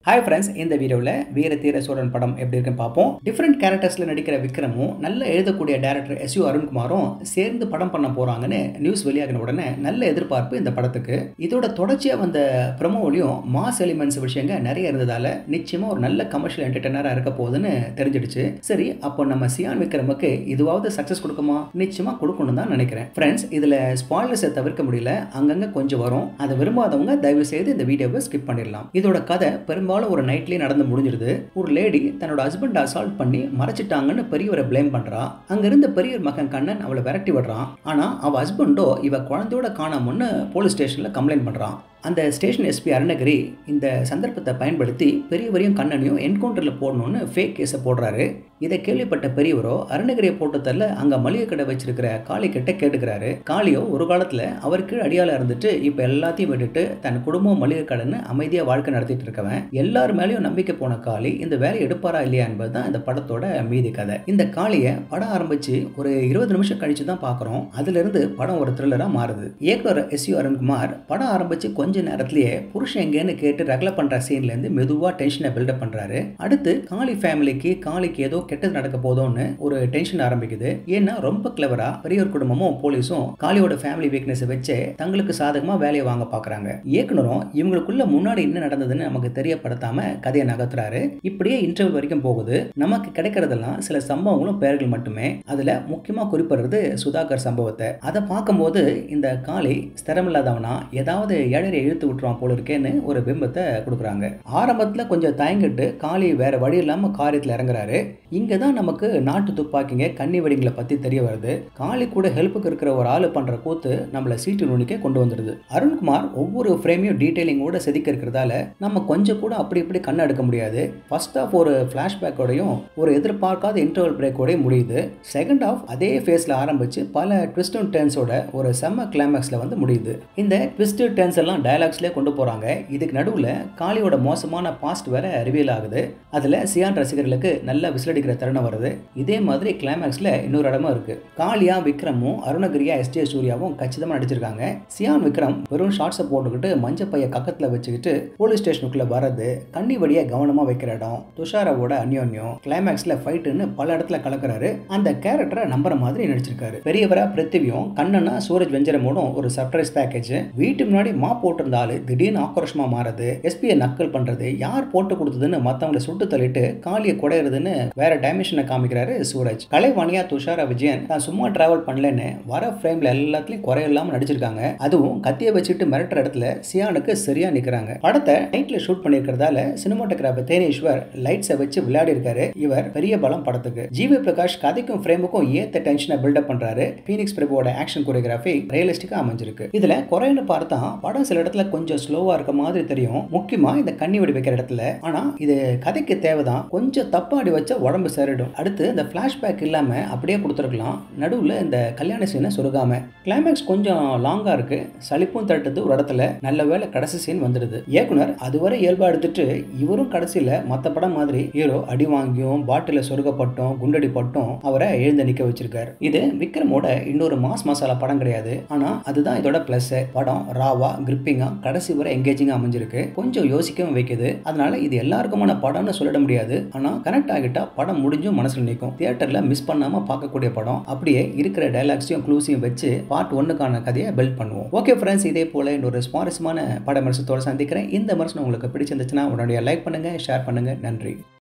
Hi friends, இந்த வீடியோவில் வீர தீர சூரன் படம் எப்படி இருக்குன்னு பார்ப்போம். டிஃப்ரெண்ட் கேரக்டர்ஸில் நடிக்கிற விக்ரமும் நல்ல எழுதக்கூடிய டைரக்டர் எஸ் யு அருண்குமாரும் சேர்ந்து படம் பண்ண போகிறாங்கன்னு நியூஸ் வெளியாகின உடனே நல்ல எதிர்பார்ப்பு இந்த படத்துக்கு. இதோட தொடர்ச்சியாக வந்த ப்ரமோலையும் மாஸ் எலிமெண்ட்ஸ் விஷயங்கள் நிறைய இருந்ததால் நிச்சயமாக ஒரு நல்ல கமர்ஷியல் என்டர்டெய்னராக இருக்க போகுதுன்னு தெரிஞ்சிடுச்சு. சரி, அப்போ நம்ம சியான் விக்ரமுக்கு இதுவாவது சக்ஸஸ் கொடுக்குமா? நிச்சயமாக கொடுக்கணும் தான் நினைக்கிறேன். ஃப்ரெண்ட்ஸ், இதில் ஸ்பாய்லர்ஸை தவிர்க்க முடியல, அங்கங்கே கொஞ்சம் வரும். அதை விரும்பாதவங்க தயவு செய்து இந்த வீடியோவை ஸ்கிப் பண்ணிடலாம். இதோட கதை பெரும்பாலும் ஒரு நைட்லயே நடந்து முடிஞ்சிருது. ஒரு லேடி தன்னோட ஹஸ்பண்ட் அசால்ட் பண்ணி மறைச்சிட்டாங்கன்னு பெரியவரை பிளேம் பண்றா. அங்க இருந்த பெரியவர் மகன் கண்ணன் அவளை விரட்டி விடுறான். ஆனா அவ ஹஸ்பண்டோ இவ குழந்தையோட காணாமன்னு போலீஸ் ஸ்டேஷன்ல கம்ப்ளைண்ட் பண்றான். அந்த ஸ்டேஷன் எஸ்பி அருணகிரி இந்த சந்தர்ப்பத்தை பயன்படுத்தி பெரியவரையும் கண்ணனையும் என்கவுண்டரில் போடணும்னு ஃபேக் கேஸை போடுறாரு. இதை கேள்விப்பட்ட பெரியவரோ அருணகிரியை போட்டு தரல அங்கே மளிகை கடை வச்சிருக்கிற காளி கிட்ட கேட்டுக்கிறாரு. காளியோ ஒரு காலத்தில் அவருக்கு அடியால இருந்துட்டு இப்போ எல்லாத்தையும் விட்டுட்டு தன் குடும்பம் மளிகை கடைன்னு அமைதியாக வாழ்க்கை நடத்திட்டு இருக்கவன். எல்லார் மேலேயும் நம்பிக்கை போன காளி இந்த வேலையை எடுப்பாரா இல்லையா என்பது தான் இந்த படத்தோட மீதி கதை. இந்த காளியை படம் ஆரம்பிச்சு ஒரு 20 நிமிஷம் கழிச்சு தான் பார்க்குறோம். அதுல இருந்து படம் ஒரு த்ரில்லராக மாறுது. இயக்குனர் எஸ் யு அருண்குமார் படம் ஆரம்பிச்சு கொஞ்ச நேரத்திலேயே புருஷன் எங்கன்னு கேட்டு ரகலை பண்ற சீன்ல இருந்து மெதுவா டென்ஷனை பில்டப் பண்றாரு. அடுத்து காளி ஃபேமிலிக்கு காளிக்கு ஏதோ கெட்டது நடக்க போதோன்னு ஒரு டென்ஷன் ஆரம்பிக்குது. ஏன்னா ரொம்ப கிளவரா பெரியவர் குடும்பமும் போலீஸும் காளியோட ஃபேமிலி வீக்னஸ் வச்சு தங்களுக்கு சாதகமா வேலையை வாங்க பாக்குறாங்க. இயக்குனரும் இவங்களுக்குள்ள முன்னாடி என்ன நடந்ததுன்னு நமக்கு தெரியப்படுத்தாம கதையை நகர்த்துறாரு. இப்படியே இன்டர்வல் வரைக்கும் போகுது. நமக்கு கிடைக்கிறதெல்லாம் சில சம்பவங்களும் பெயர்கள் மட்டுமே. அதுல முக்கியமா குறிப்பிடுறது சுதாகர் சம்பவத்தை. அதை பார்க்கும்போது இந்த காளி ஸ்திரமில்லாதவனா ஏதாவது ஏழரை இழுத்து விட்டுருவான் போல இருக்கேன்னு ஒரு பிம்பத்தை கொடுக்குறாங்க. ஆரம்பத்துல கொஞ்சம் தயங்கிட்டு காளி வேற வழி இல்லாம காரியத்தில் இறங்குறாரு. இங்கதான் நமக்கு நாட்டு துப்பாக்கிங்க கன்னி வெடிங்களை பத்தி தெரிய வருது. காளி கூட ஹெல்ப்புக்கு இருக்கிற ஒரு ஆளு பண்ற கூத்து நம்மள சீட்டு நுனிக்க கொண்டு வந்துடுது. அருண்குமார் ஒவ்வொரு ஃப்ரேமையும் டீடைலிங்கோட செதுக்க இருக்கிறதால நம்ம கொஞ்சம் கூட அப்படி இப்படி கண்ணை எடுக்க முடியாது. ஃபர்ஸ்ட் ஆஃப் ஒரு பிளாஷ்பேக்கோடையும் ஒரு எதிர்பார்க்காத இன்டர்வல் பிரேக்கோடையும் முடியுது. செகண்ட் ஆஃப் அதே ஃபேஸ்ல ஆரம்பிச்சு பல ட்விஸ்ட் அண்ட் டர்ன்ஸோட ஒரு செம்ம கிளைமேக்ஸ்ல வந்து முடியுது. இந்த ட்விஸ்ட் டர்ன்ஸ் எல்லாம் டயலாக்ஸ்லேயே கொண்டு போறாங்க. இதுக்கு நடுவில் காளியோட மோசமான பாஸ்ட் வேற ரிவீல் ஆகுது. அதுல சியான் ரசிகர்களுக்கு நல்ல விசிலடிக்கிற தருணம் வருது. இதே மாதிரி கிளைமேக்ஸ்ல இன்னொரு இடமும் இருக்கு. காளியா விக்ரமும் அருணகிரியா எஸ்.ஜே. சூர்யாவும் கச்சிதமா நடிச்சிருக்காங்க. சியான் விக்ரம் வெறும் ஷார்ட்ஸை போட்டுக்கிட்டு மஞ்சள் பைய கக்கத்துல வச்சுக்கிட்டு போலீஸ் ஸ்டேஷனுக்குள்ள வர்றது, கண்ணி வழியை கவனமா வைக்கிற இடம், துஷாராவோட அந்யோன்யம், கிளைமேக்ஸ்ல ஃபைட்டுன்னு பல இடத்துல கலக்குறாரு. அந்த கேரக்டரை நம்புற மாதிரி நடிச்சிருக்காரு. பெரியவரா பிருத்திவியும் கண்ணனா சூரஜ் வெஞ்சரமோடும் ஒரு சர்ப்ரைஸ் பேக்கேஜ். வீட்டு முன்னாடி போட்டிருந்தாலும் திடீர்னு ஆக்ரோஷமா மாறது, எஸ்பியை நக்கல் பண்றது, யார் போட்டு கொடுத்ததுன்னு மத்தவங்களை சுட்டு தள்ளிட்டு காளியை குடையிறதுன்னு வேற டைமென்ஷனை காமிக்கிறாரு சூரஜ். கலைவாணியா துஷாரா விஜயன் தான் சும்மா டிராவல் பண்ணலன்னு வர ஃப்ரேம்ல எல்லாத்துலயும் குறையில்லாம நடிச்சிருக்காங்க. அதுவும் கத்தியை வச்சுட்டு மிரட்டுற இடத்துல சியானுக்கு சரியா நிக்கிறாங்க. படத்தை நைட்ல ஷூட் பண்ணிருக்கிறதால சினிமாட்டோகிராஃபர் தேனேஸ்வர் லைட்ஸை வச்சு விளையாடி இருக்காரு. இவர் பெரிய பலம் படத்துக்கு. ஜிவி பிரகாஷ் கதைக்கும் ஃப்ரேமுக்கும் ஏத்த டென்ஷனை பில்டப் பண்றாரு. பீனிக்ஸ் பிரபுவோட ஆக்ஷன் கோரியோகிராஃபி ரியலிஸ்டிக்கா அமைஞ்சிருக்கு. இதுல குறைன்னு பார்த்தா படம் சில இடத்துல கொஞ்சம் ஸ்லோவா இருக்க மாதிரி தெரியும். முக்கியமா இந்த கண்ணி வெடி வைக்கிற இடத்துல. ஆனா இது கதைக்கு தேவைதான். கொஞ்சம் தப்பாடி வச்சா உடம்பு சரிடும். அடுத்து இந்த பிளாஷ்பேக் இல்லாம அப்படியே கொடுத்துருக்கலாம். நடுவுல இந்த கல்யாண சீனை சொருகாம. கிளைமேக்ஸ் கொஞ்சம் லாங்கா இருக்கு. சலிப்பும் தட்டுது ஒரு இடத்துல. நல்ல வேளை கடைசி சீன் வந்துடுது. இயக்குனர் அதுவரை இயல்பா எடுத்துட்டு இவரும் கடைசியில மத்த படம் மாதிரி ஹீரோ அடி வாங்கியும் பாட்டில சொருகப்பட்டும் குண்டடி பட்டும் அவரை எழுந்து நிக்க வச்சிருக்காரு. இது விக்ரமோட இன்னொரு மாஸ் மசாலா படம் கிடையாது. ஆனா அதுதான் இதோட பிளஸ். படம் ராவா கிரிப்பிங்கா கடைசி வரை எங்கேஜிங்கா அமைஞ்சிருக்கு. கொஞ்சம் யோசிக்கவும் வைக்குது. அதனால இது எல்லாருக்குமான படம்னு சொல்லிட முடியாது. ஆனா கனெக்ட் ஆகிட்டா படம் முடிஞ்சும் மனசுல நிற்கும். தியேட்டர்ல மிஸ் பண்ணாம பார்க்கக்கூடிய படம். அப்படியே இருக்கிற டைலாக்ஸையும் க்ளூஸையும் வச்சு பார்ட் 1க்கான கதையை பில்ட் பண்ணுவோம். ஓகே ஃப்ரெண்ட்ஸ், இதே போல இன்னொரு சுவாரஸ்யமான பட விமர்சனத்தோட சந்திக்கிறேன். இந்த விமர்சனம் உங்களுக்கு பிடிச்சிருந்துச்சுன்னா உடனடியாக லைக் பண்ணுங்க, ஷேர் பண்ணுங்க. நன்றி.